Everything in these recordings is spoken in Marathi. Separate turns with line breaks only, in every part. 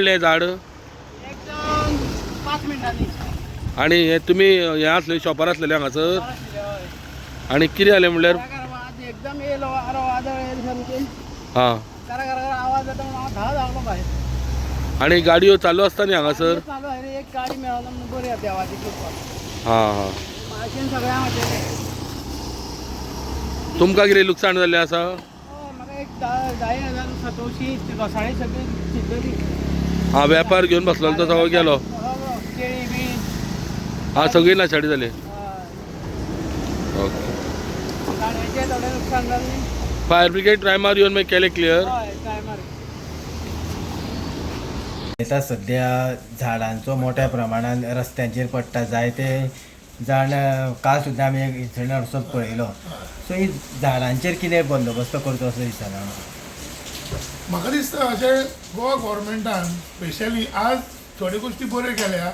पडलें हें झाड?
एकदम 5 मिनटांनी.
आणि हे तुमी हे आसले शॉपार आसलेले हांगासर? आणि कितें जालें म्हणल्यार?
एकदम येयलो वारो वादळ येयलो सामकें.
हां.
करा आवाज येता म्हणून हांव धा धांवलो भायर.
आणि गाडयो चालू आसता न्ही हांगासर?
चालू आनी एक गाडी मेळना म्हणून बरी आसा देवाची कृपा.
हां हां.
मार्शेन सगळ्यांक वाटयलें.
तुमकां कितें लुकसाण जाल्लें आसा?
म्हाका एक 10,000 सतोवशी घोसाळी सगळी शिजलेली.
हां, वेपार घेवन बसलेलो तो सगळो गेलो?
केळी बी
हां, सगळी नाशाडी जाली. ओके.
गाडयांचें थोडें नुकसान जाल्लें.
फायर ब्रिगेड टायमार येवन मागीर केलें क्लियर?
हय टायमार.
आता सध्या झाडांचो मोठ्या प्रमाणात रस्त्यांचेर पडटा. जायते जाण काल सुद्दां आमी एक इन्सिडंट असो पळयलो. सो ही झाडांचेर कितें बंदोबस्त करचो असो दिसना?
म्हाका दिसता अशें गोवा गव्हर्मेंटान स्पेशली आज थोड्यो गोश्टी बऱ्यो केल्या.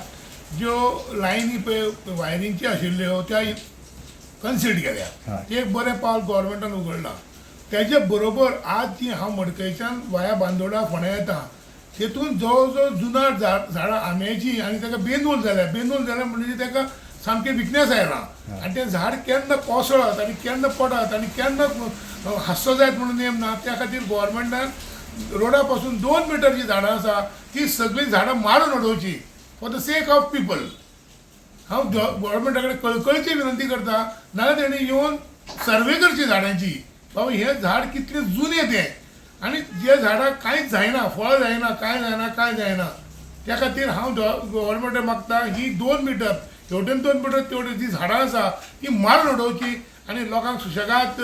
ज्यो लायनी पळय वायरींगच्यो आशिल्ल्यो त्या कन्सिड केल्या. ते एक बरें पावल गव्हर्मेंटान उगडलां. तेजे बरोबर आज जी हांव मडकयच्यान वाया बांदोडा फोंड्या येता तेतून जवळ जवळ जुनार झाडां आंब्याची आनी ताका बेंदूल जाल्या म्हणजे ताका सामकें विकनेस आयला. आनी तें झाड केन्ना कोसळत आनी केन्ना पडत आनी केन्ना हांसो जायत म्हणून नेम ना. त्या खातीर गव्हर्मेंटान रोडा पासून 2 मिटर जी झाडां आसा ती सगळीं झाडां मारून उडोवची for the sake of people. हांव गव्हर्मेंटा कडेन कळकळीची विनंती करता. नाजाल्यार तेणी येवन सर्वे करची झाडांची. बाबा हें झाड कितलें जुनें तें आनी जे झाडाक कांयच जायना, फळ जायना, कांय जायना. त्या खातीर हांव गव्हर्मेंटाक मागता ही 2 मिटर हेवटेन 2 मिटर तेवटेन जी झाडां आसा ती मारून उडोवची आनी लोकांक सुशेगाद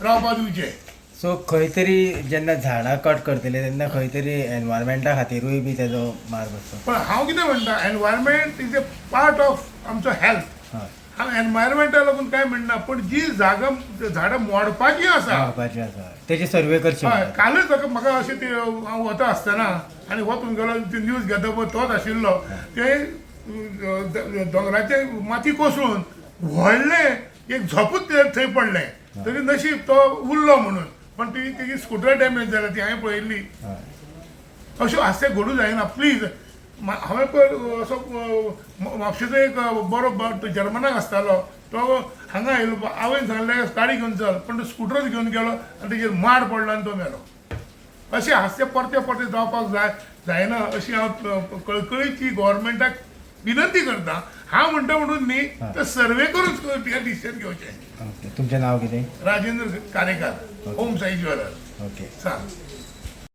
रावपा दिवचें.
सो खंय तरी जेन्ना झाडां कट करतले तेन्ना खंय तरी एनवायरमेंटा खातीरूय बी तेजो मार्ग आसता.
पण हांव कितें म्हणटा environment is a part of आमचो हेल्थ. हांव एनवायरमेंटा लागून काय म्हणना पण जी जागा झाडां मोडपाची आसा
तेजी सर्वे करची.
हय कालूच म्हाका अशें ते हांव वता आसतना आनी वचून गेलो न्यूज घेता पळय तोच आशिल्लो. ते दोंगराचे माती कोसळून व्हडलें एक झोपूच थंय पडलें. तरी नशीब तो उरलो म्हणून. पण तेजी स्कूटर डॅमेज जाल्या ती हांवें पळयल्ली. अश्यो हास्य घडूं जायना प्लीज. हांवें पळय असो म्हापशेचो एक बरो जर्मनाक आसतालो तो हांगा येयलो. हांवें सांगलें गाडी घेवन चल पण तो स्कूटरच घेवन गेलो आनी तेजेर माड पडलो आनी तो मेलो. अशें हास्य परते जावपाक जायना अशी हांव कळकळीची गव्हर्मेंटाक विनंती करता. हांव म्हणटा म्हणून न्ही तर सर्वे करूच डिसिजन घेवचें.
तुमचें नांव कितें?
Rajendra Karekar, home Sai jeweller.
Okay
सांग.